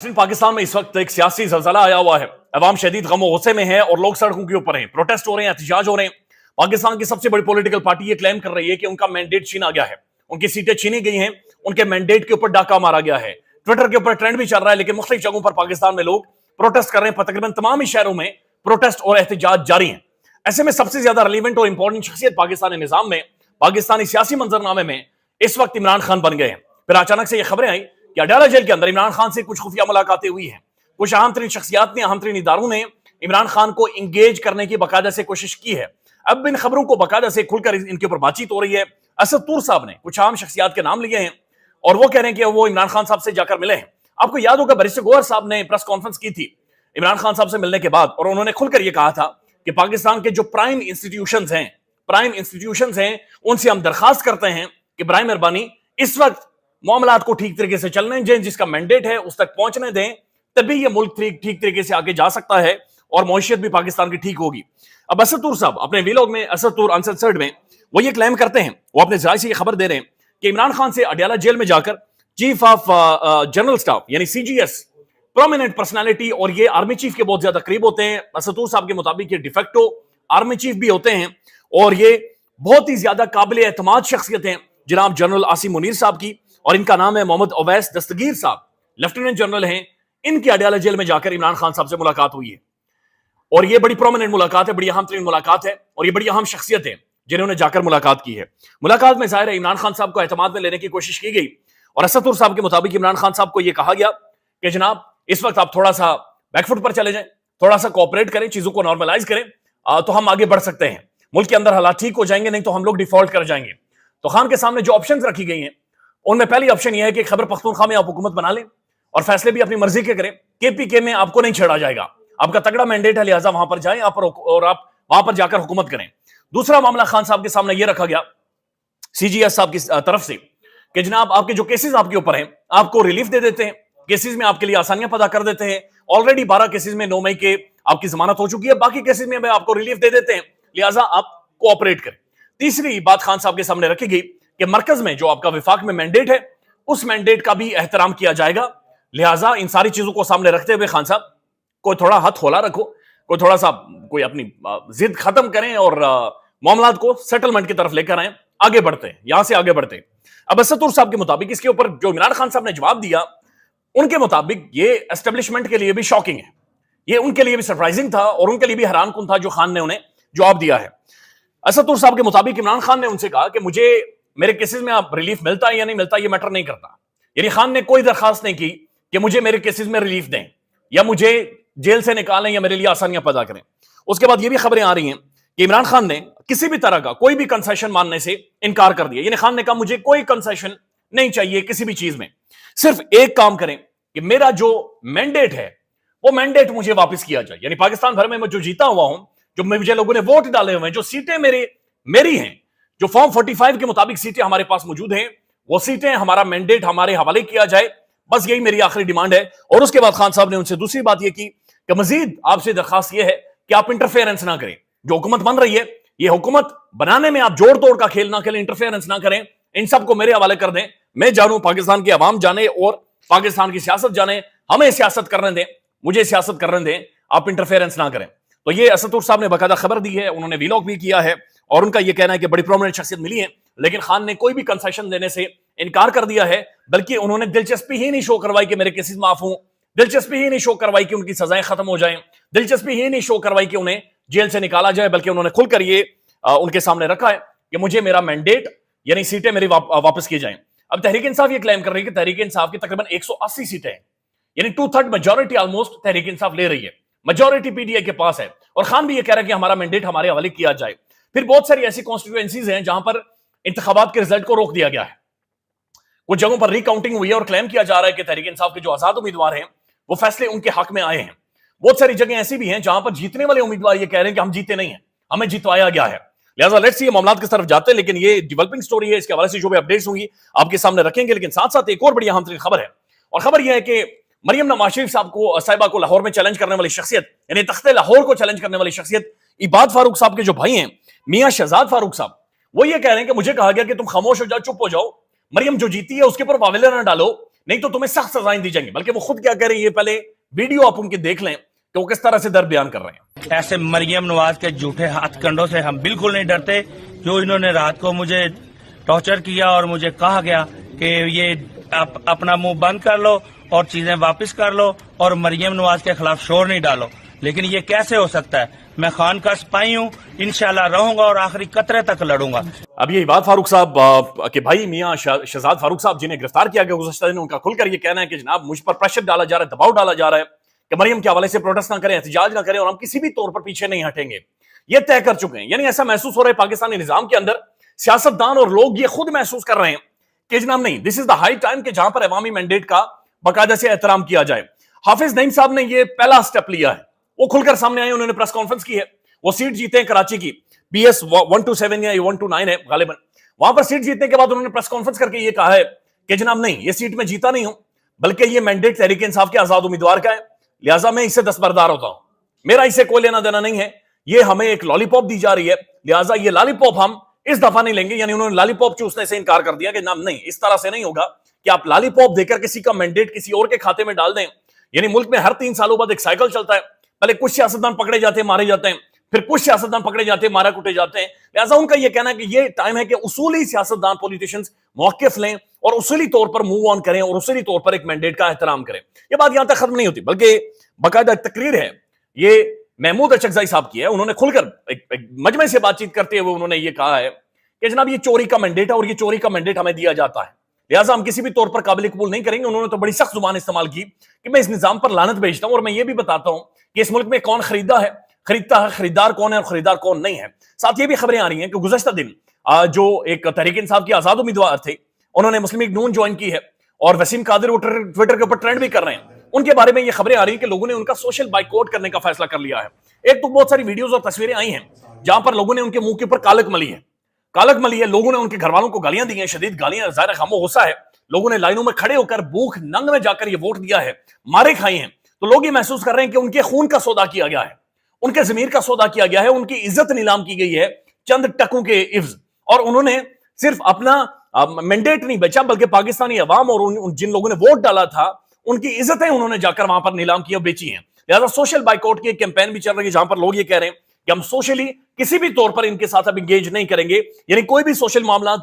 पाकिस्तान में इस वक्त एक सियासी ज़लज़ला आया हुआ है। अवाम शदीद गम और गुस्से में है और लोग सड़कों के ऊपर हैं, प्रोटेस्ट हो रहे हैं, एहतजाज हो रहे हैं। पाकिस्तान की सबसे बड़ी पॉलिटिकल पार्टी ये क्लेम कर रही है कि उनका मैंडेट छीना गया है, उनकी सीटें छीनी गई हैं, उनके मैंडेट के ऊपर डाका मारा गया है। ट्विटर के ऊपर ट्रेंड भी चल रहा है, लेकिन मुख्तलिफ जगहों पर पाकिस्तान में लोग प्रोटेस्ट कर रहे हैं। तकरीबन तमाम ही शहरों में प्रोटेस्ट और एहतजाज जारी है। ऐसे में सबसे ज्यादा रिलेवेंट और इंपॉर्टेंट शख्सियत पाकिस्तानी निजाम में, पाकिस्तानी सियासी मंजरनामे में इस वक्त इमरान खान बन गए हैं। फिर अचानक से ये खबरें आई कि अडाला जेल के अंदर इमरान खान से कुछ खुफिया मुलाकातें हुई हैं। कुछ अहम तरीन शख्सियात ने, अहम तरीन इदारों ने इमरान खान को इंगेज करने की बाकायदा से कोशिश की है। अब इन खबरों को बाकायदा से खुलकर इनके ऊपर बातचीत हो रही है। असद तूर साहब ने कुछ अहम शख्सियात के नाम लिए हैं और वो कह रहे हैं कि वो इमरान खान साहब से जाकर मिले हैं। आपको याद होगा बैरिस्टर गौहर साहब ने प्रेस कॉन्फ्रेंस की थी इमरान खान साहब से मिलने के बाद, और उन्होंने खुलकर यह कहा था कि पाकिस्तान के जो प्राइम इंस्टीट्यूशंस हैं उनसे हम दरखास्त करते हैं कि बराए मेहरबानी इस वक्त मामलात को ठीक तरीके से चलने दें, जिसका मैंडेट है उस तक पहुंचने दें, तभी ये मुल्क ठीक तरीके से आगे जा सकता है और मौशियत भी पाकिस्तान की ठीक होगी। अब असद तूर साहब अपने वीलॉग में, असद तूर अनसेंसर्ड में, वो ये क्लेम करते हैं, वो अपने जराये से ये खबर दे रहे हैं कि इमरान खान से अडयाला जेल में जाकर चीफ ऑफ जनरल स्टाफ यानी सीजीएस, प्रोमिनेंट पर्सनालिटी, और ये आर्मी चीफ के बहुत ज्यादा करीब होते हैं। असद तूर साहब के मुताबिक ये डिफेक्टो आर्मी चीफ भी होते हैं और ये बहुत ही ज्यादा काबिल एतमाद शख्सियत हैं जनाब जनरल आसिम मुनीर साहब की, और इनका नाम है मोहम्मद अवैस दस्तगीर साहब, लेफ्टिनेंट जनरल हैं। इनकी अडयाला जेल में जाकर इमरान खान साहब से मुलाकात हुई है और ये बड़ी प्रोमिनेंट मुलाकात है, बड़ी अहम तरीन मुलाकात है और ये बड़ी अहम शख्सियत है जिन्होंने जाकर मुलाकात की है। मुलाकात में जाहिर है इमरान खान साहब को एतमाद में लेने की कोशिश की गई और असद तूर साहब के मुताबिक इमरान खान साहब को यह कहा गया कि जनाब इस वक्त आप थोड़ा सा बैकफुट पर चले जाएं, थोड़ा सा कोऑपरेट करें, चीजों को नॉर्मलाइज करें, तो हम आगे बढ़ सकते हैं। मुल्क के अंदर हालात ठीक हो जाएंगे, नहीं तो हम लोग डिफॉल्ट कर जाएंगे। तो खान के सामने जो ऑप्शंस रखी गई हैं उनमें पहली ऑप्शन यह है कि खैबर पख्तूनख्वा में आप हुकूमत बना लें और फैसले भी अपनी मर्जी के करें। केपीके में आपको नहीं छेड़ा जाएगा, आपका तगड़ा मैंडेट है, लिहाजा वहां पर जाएं और आप वहां पर जाकर हुकूमत करें। दूसरा मामला खान साहब के सामने यह रखा गया सीजीएस साहब की तरफ से कि जनाब आपके जो केसेस आपके ऊपर हैं आपको रिलीफ दे देते हैं, केसेस में आपके लिए आसानियां पैदा कर देते हैं। ऑलरेडी 12 केसेस में 9 मई के आपकी जमानत हो चुकी है, बाकी केसेस में आपको रिलीफ दे देते हैं, लिहाजा आप कोऑपरेट करें। तीसरी बात खान साहब के सामने रखी गई कि मरकज में जो आपका विफाक में मैंडेट है उस मैंडेट का भी एहतराम किया जाएगा। लिहाजा इन सारी चीजों को सामने रखते हुए खान साहब कोई थोड़ा हाथ होला रखो, कोई थोड़ा सा कोई अपनी जिद खत्म करें और मामलात को सेटलमेंट की तरफ लेकर आए, आगे बढ़ते हैं, यहां से आगे बढ़ते हैं। अब असद तूर साहब के मुताबिक इसके ऊपर जो इमरान खान साहब ने जवाब दिया, उनके मुताबिक ये एस्टेब्लिशमेंट के लिए भी शॉकिंग है, ये उनके लिए भी सरप्राइजिंग था और उनके लिए भी हैरान कुन था जो खान ने उन्हें जवाब दिया है। असद तूर साहब के मुताबिक इमरान खान ने उनसे कहा कि मुझे मेरे केसेस में आप रिलीफ मिलता है या नहीं मिलता ये मैटर नहीं करता। यानी खान ने कोई दरखास्त नहीं की कि मुझे मेरे केसेस में रिलीफ दें या मुझे जेल से निकालें या मेरे लिए आसानियां पैदा करें। उसके बाद ये भी खबरें आ रही हैं कि इमरान खान ने किसी भी तरह का कोई भी कंसेशन मानने से इनकार कर दिया। यानी खान ने कहा मुझे कोई कंसेशन नहीं चाहिए किसी भी चीज में, सिर्फ एक काम करें कि मेरा जो मैंडेट है वो मैंडेट मुझे वापस किया जाए। यानी पाकिस्तान भर में मैं जो जीता हुआ हूं, जो मुझे लोगों ने वोट डाले हुए हैं, जो सीटें मेरी हैं, जो फॉर्म 45 के मुताबिक सीटें हमारे पास मौजूद हैं, वो सीटें, हमारा मैंडेट हमारे हवाले किया जाए, बस यही मेरी आखिरी डिमांड है। और उसके बाद खान साहब ने उनसे दूसरी बात यह की कि मजीद आपसे दरखास्त यह है कि आप इंटरफेरेंस ना करें। जो हुकूमत बन रही है, ये हुकूमत बनाने में आप जोड़ तोड़ का खेल ना खेलें, इंटरफेरेंस ना करें, इन सबको मेरे हवाले कर दें। मैं जानूं, पाकिस्तान की आवाम जाने और पाकिस्तान की सियासत जाने, हमें सियासत करने दें, मुझे सियासत करने दें, आप इंटरफेरेंस ना करें। तो ये असद तूर साहब ने बाकायदा खबर दी है, उन्होंने वीलॉग भी किया है और उनका यह कहना है कि बड़ी प्रोमिनेंट शख्सियत मिली है, लेकिन खान ने कोई भी कंसेशन देने से इनकार कर दिया है, बल्कि उन्होंने दिलचस्पी ही नहीं शो करवाई कि मेरे केसेस माफ हों, दिलचस्पी ही नहीं शो करवाई कि उनकी सजाएं खत्म हो जाएं, दिलचस्पी ही नहीं शो करवाई कि उन्हें जेल से निकाला जाए, बल्कि उन्होंने खुलकर ये उनके सामने रखा है कि मुझे मेरा मैंडेट यानी सीटें मेरी वापस की जाएं। अब तहरीक इंसाफ ये क्लेम कर रही है कि तहरीक इंसाफ की तकरीबन 180 सीटें हैं, यानी 2/3 मेजॉरिटी ऑलमोस्ट तहरीक इंसाफ ले रही है, मेजॉरिटी पीडीआई के पास है। और खान भी ये कह रहा है कि हमारा मैंडेट हमारे हवाले किया जाए। फिर बहुत सारी ऐसी कॉन्स्टिट्यूएंसीज हैं जहां पर इंतखाबात के रिजल्ट को रोक दिया गया है, कुछ जगहों पर रिकाउंटिंग हुई है और क्लेम किया जा रहा है कि तहरीक इंसाफ के जो आजाद उम्मीदवार हैं वो फैसले उनके हक में आए हैं। बहुत सारी जगह ऐसी भी हैं जहां पर जीतने वाले उम्मीदवार ये कह रहे हैं कि हम जीते नहीं है, हमें जितवाया गया है। लिहाजा लेट्स सी ये मामलात किस तरफ जाते हैं, लेकिन ये डेवलपिंग स्टोरी है, इसके हवाले से जो भी अपडेट्स होंगी आपके सामने रखेंगे। लेकिन साथ साथ एक और बड़ी अहम तरीन खबर है, और खबर यह है कि मरियम नवाज शरीफ साहब को, साहिबा को लाहौर में चैलेंज करने वाली शख्सियत, यानी तख्ते लाहौर को चैलेंज करने वाली शख्सियत इबाद फारूक साहब के जो भाई हैं मियां शहजाद फारूक साहब, वो ये कह रहे हैं कि मुझे कहा गया कि तुम खामोश हो जाओ, चुप हो जाओ, मरियम जो जीती है उसके ऊपर वावेला ना डालो, नहीं तो तुम्हें सख्त सजाएं दी जाएंगी। बल्कि वो खुद क्या कह रहे हैं, ये पहले वीडियो आप उनकी देख लें कि वो किस तरह से दर्द बयान कर रहे हैं। ऐसे मरियम नवाज के झूठे हथकंडों से हम बिल्कुल नहीं डरते। जो इन्होंने रात को मुझे टॉर्चर किया और मुझे कहा गया कि ये आप अपना मुंह बंद कर लो और चीजें वापस कर लो और मरियम नवाज के खिलाफ शोर नहीं डालो, लेकिन ये कैसे हो सकता है? मैं खान का सिपाही हूँ, इंशाल्लाह रहूंगा और आखिरी कतरे तक लड़ूंगा। अब यही बात फारूक साहब के भाई मियां शहजाद फारूक साहब जिन्हें गिरफ्तार किया गया गुज़श्ता दिन, उनका खुलकर ये कहना है कि जनाब मुझ पर प्रेशर डाला जा रहा है, दबाव डाला जा रहा है कि मरियम के हवाले से प्रोटेस्ट ना करें, एहतजाज ना करें और हम किसी भी तौर पर पीछे नहीं हटेंगे। ये तय कर चुके हैं। यानी ऐसा महसूस हो रहा है पाकिस्तानी निजाम के अंदर सियासतदान और लोग ये खुद महसूस कर रहे हैं कि जनाब नहीं, this is the high time कि जहां पर अवामी मैंडेट का बाकायदा से एहतराम किया जाए। हाफिज नईम साहब ने ये पहला स्टेप लिया है, वो खुलकर सामने आए, उन्होंने प्रेस कॉन्फ्रेंस की है। वो सीट जीते हैं कराची की, BS 127 या 129 है गालिबन। वहां पर सीट जीतने के बाद उन्होंने प्रेस कॉन्फ्रेंस करके ये कहा है कि जनाब नहीं, ये सीट मैं जीता नहीं हूं, बल्कि ये मैंडेट तहरीक इंसाफ के आजाद उम्मीदवार का है, लिहाजा मैं इससे दस्तबरदार होता हूं, मेरा इससे कोई लेना देना नहीं है। ये हमें एक लॉलीपॉप दी जा रही है, लिहाजा ये लॉलीपॉप हम इस दफा नहीं लेंगे। यानी उन्होंने लॉलीपॉप चूसने से इनकार कर दिया कि नाम नहीं, इस तरह से नहीं होगा कि आप लॉलीपॉप देकर किसी का मैंडेट किसी और के खाते में डाल दें। यानी मुल्क में हर 3 सालों बाद एक साइकिल चलता है, पहले कुछ सियासतदान पकड़े जाते हैं, मारे जाते हैं, फिर कुछ सियासतदान पकड़े जाते हैं, मारा कुटे जाते हैं। लिहाजा उनका यह कहना है कि ये टाइम है कि उसूली सियासतदान पॉलिटिशियंस मौकिफ लें और उसूली तौर पर मूव ऑन करें और उसूली तौर पर एक मैंडेट का एहतराम करें। ये बात यहां तक खत्म नहीं होती, बल्कि बाकायदा तकरीर है, ये महमूद अचकजाई साहब की है। उन्होंने खुलकर एक मजमे से बातचीत करते हुए उन्होंने ये कहा है कि जनाब ये चोरी का मैंडेट है और ये चोरी का मैंडेट हमें दिया जाता है, लिहाजा हम किसी भी तौर पर काबिल कबूल नहीं करेंगे। उन्होंने तो बड़ी सख्त जुबान इस्तेमाल की कि मैं इस निजाम पर लानत भेजता हूं और मैं ये भी बताता हूं कि इस मुल्क में कौन खरीदता है, खरीदार कौन है और खरीदार कौन नहीं है। साथ ये भी खबरें आ रही हैं कि गुज़श्ता दिन जो एक तहरीक इंसाफ के आजाद उम्मीदवार थे, उन्होंने मुस्लिम लीग नून ज्वाइन की है और वसीम कादिर वो ट्विटर के ऊपर ट्रेंड भी कर रहे हैं। उनके बारे में ये खबरें आ रही हैं कि लोगों ने उनका सोशल बाइकआउट करने का फैसला कर लिया है। एक तो बहुत सारी वीडियोस और तस्वीरें आई हैं जहां पर लोगों ने उनके मुंह के ऊपर कालक मली है, लोगों ने उनके घर वालों को गालियां दी हैं, शदीद गालियां, ज़ाहिर खामो गुस्सा है। लोगों ने लाइनों में खड़े होकर भूख नंग में जाकर ये वोट दिया है, मारे खाई हैं। तो लोग ये महसूस कर रहे हैं कि उनके खून का सौदा किया गया है, उनके जमीर का सौदा किया गया है, उनकी इज्जत नीलाम की गई है चंद टकों के इव्ज। और उन्होंने सिर्फ अपना मैंडेट नहीं बेचा, बल्कि पाकिस्तानी अवाम और जिन लोगों ने वोट डाला था उनकी इज्जतें उन्होंने जाकर वहां पर नीलाम की और बेची हैं। लिहाजा सोशल बाइकआउट की एक कैंपेन भी चल रही है जहां पर लोग ये कह रहे हैं कि हम सोशली किसी भी तौर पर इनके साथ अब इंगेज नहीं करेंगे। यानी कोई भी सोशल मामला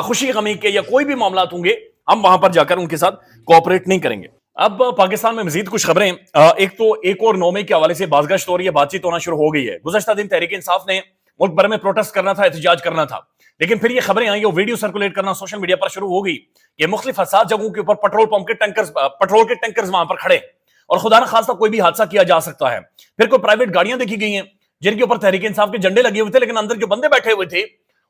खुशी गमी के या कोई भी मामला होंगे, हम वहां पर जाकर उनके साथ कोऑपरेट नहीं करेंगे। अब पाकिस्तान में मजीद कुछ खबरें, एक और 9 मई के हवाले से बाज़गश्त हो रही है, बातचीत होना शुरू हो गई है। गुज़श्ता दिन तहरीक इंसाफ ने मुल्क भर में प्रोटेस्ट करना था, एहतजाज करना था, लेकिन फिर ये खबरें आई और वीडियो सर्कुलेट करना सोशल मीडिया पर शुरू हो गई कि मुख्तलिफ हसास जगहों के ऊपर पेट्रोल के टैंकर्स वहां पर खड़े और खुदा न खास्ता कोई भी हादसा किया जा सकता है। फिर कोई प्राइवेट गाड़ियां देखी गई हैं जिनके ऊपर तहरीक इंसाफ के झंडे लगे हुए थे, लेकिन अंदर जो बंदे बैठे हुए थे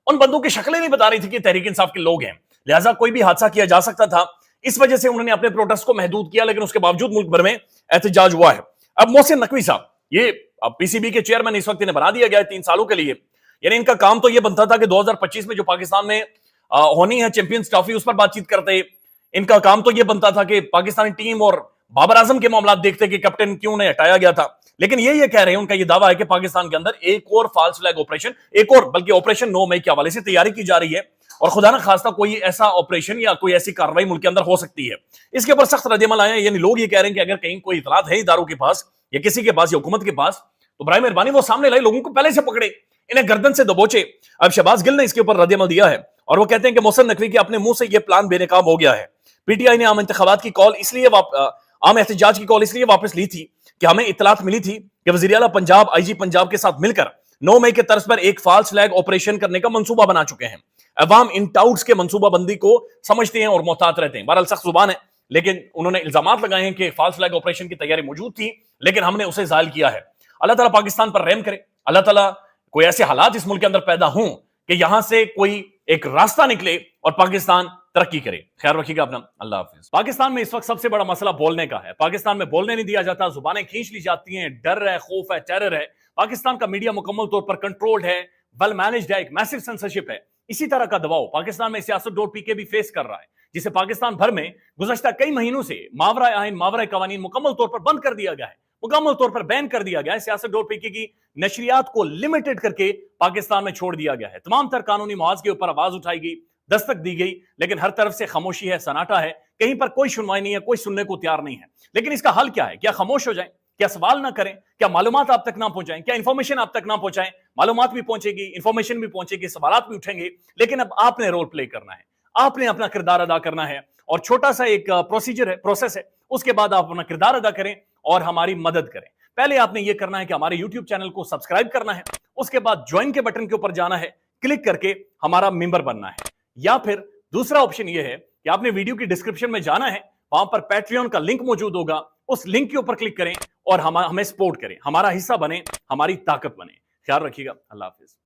उन बंदों की शक्लें नहीं बता रही थी कि तहरीक इंसाफ के लोग हैं। लिहाजा कोई भी हादसा किया जा सकता था, इस वजह से उन्होंने अपने प्रोटेस्ट को महदूद किया, लेकिन उसके बावजूद मुल्क भर में एहतजाज हुआ है। अब मोहसिन नकवी साहब, ये PCB के चेयरमैन इस वक्त इन्हें बना दिया गया है 3 सालों के लिए। यानी इनका काम तो ये बनता था कि 2025 में जो पाकिस्तान में होनी है चैंपियंस ट्रॉफी, उस पर बातचीत करते। इनका काम तो ये बनता था कि पाकिस्तानी टीम और बाबर आजम के मामला देखते कि कैप्टन क्यों नहीं हटाया गया था। लेकिन ये कह रहे हैं, उनका ये दावा है कि पाकिस्तान के अंदर एक और फॉल्स फ्लैग ऑपरेशन, बल्कि ऑपरेशन 9 मई के हवाले से तैयारी की जा रही है और खुदा न खास्ता कोई ऐसा ऑपरेशन या कोई ऐसी कार्रवाई मुल्क के अंदर हो सकती है। इसके ऊपर सख्त रद्द-ए-अमल आया है। यानी लोग ये कह रहे हैं कि अगर कहीं कोई इतलात है इदारों के पास या किसी के पास या हुकूमत के पास, तो बराए मेहरबानी वो सामने लाए, लोगों को पहले से पकड़े, इन्हें गर्दन से दबोचे। अब शहबाज गिल ने इसके ऊपर रद्द-ए-अमल दिया है और वो कहते हैं कि मोहसिन नकवी के अपने मुंह से यह प्लान बेनकाब हो गया है। PTI ने आम इंतखाबात की कॉल इसलिए आम एहतजाज की कॉल इसलिए वापस ली थी कि हमें इतलात मिली थी कि वज़ीर आला पंजाब IG पंजाब के साथ मिलकर 9 मई के तर्ज पर एक फॉल्स फ्लैग ऑपरेशन करने का मंसूबा बना चुके हैं। अवाम इन टाउट्स के मंसूबा बंदी को समझते हैं और मोहतात रहते हैं। बहरहाल सख्त जुबान है, लेकिन उन्होंने इल्जामात लगाए हैं कि फॉल्स फ्लैग ऑपरेशन की तैयारी मौजूद थी, लेकिन हमने उसे ज़ायल किया है। अल्लाह ताला पाकिस्तान पर रहम करे, अल्लाह ताला कोई ऐसे हालात इस मुल्क के अंदर पैदा हों कि यहां से कोई एक रास्ता निकले और पाकिस्तान तरक्की करे। ख्याल रखिएगा अपना, अल्लाह हाफिज। पाकिस्तान में इस वक्त सबसे बड़ा मसला बोलने का है। पाकिस्तान में बोलने नहीं दिया जाता, जुबानें खींच ली जाती हैं, डर है, खौफ है, टेरर है। पाकिस्तान का मीडिया मुकम्मल तौर पर कंट्रोल्ड है, वेल मैनेज्ड है, एक मैसिव सेंसरशिप है। इसी तरह का दबाव पाकिस्तान में सियासत.pk भी फेस कर रहा है, जिसे पाकिस्तान भर में गुज़श्ता कई महीनों से मावरा आइन, मावरा कवानीन मुकम्मल तौर पर बंद कर दिया गया है, मुकम्मल तौर पर बैन कर दिया गया है। सियासत.pk की नशरियात को लिमिटेड करके पाकिस्तान में छोड़ दिया गया है। तमाम तर कानूनी मुआवजे के ऊपर आवाज उठाई गई, दस्तक दी गई, लेकिन हर तरफ से खामोशी है, सन्नाटा है, कहीं पर कोई सुनवाई नहीं है, कोई सुनने को तैयार नहीं है। लेकिन इसका हल क्या है? क्या खामोश हो जाएं? क्या सवाल ना करें? क्या मालूमात आप तक ना पहुंचाएं? क्या इंफॉर्मेशन आप तक ना पहुंचाएं? मालूमात भी पहुंचेगी, इंफॉर्मेशन भी पहुंचेगी, सवालात भी उठेंगे, लेकिन अब आपने रोल प्ले करना है, आपने अपना किरदार अदा करना है। और छोटा सा एक प्रोसीजर है, प्रोसेस है, उसके बाद आप अपना किरदार अदा करें और हमारी मदद करें। पहले आपने ये करना है कि हमारे YouTube चैनल को सब्सक्राइब करना है, उसके बाद ज्वाइन के बटन के ऊपर जाना है, क्लिक करके हमारा मेंबर बनना है। या फिर दूसरा ऑप्शन ये है कि आपने वीडियो की डिस्क्रिप्शन में जाना है, वहां पर पैट्रियन का लिंक मौजूद होगा, उस लिंक के ऊपर क्लिक करें और हमें सपोर्ट करें, हमारा हिस्सा बने, हमारी ताकत बने। ख्याल रखिएगा। अल्लाह हाफिज।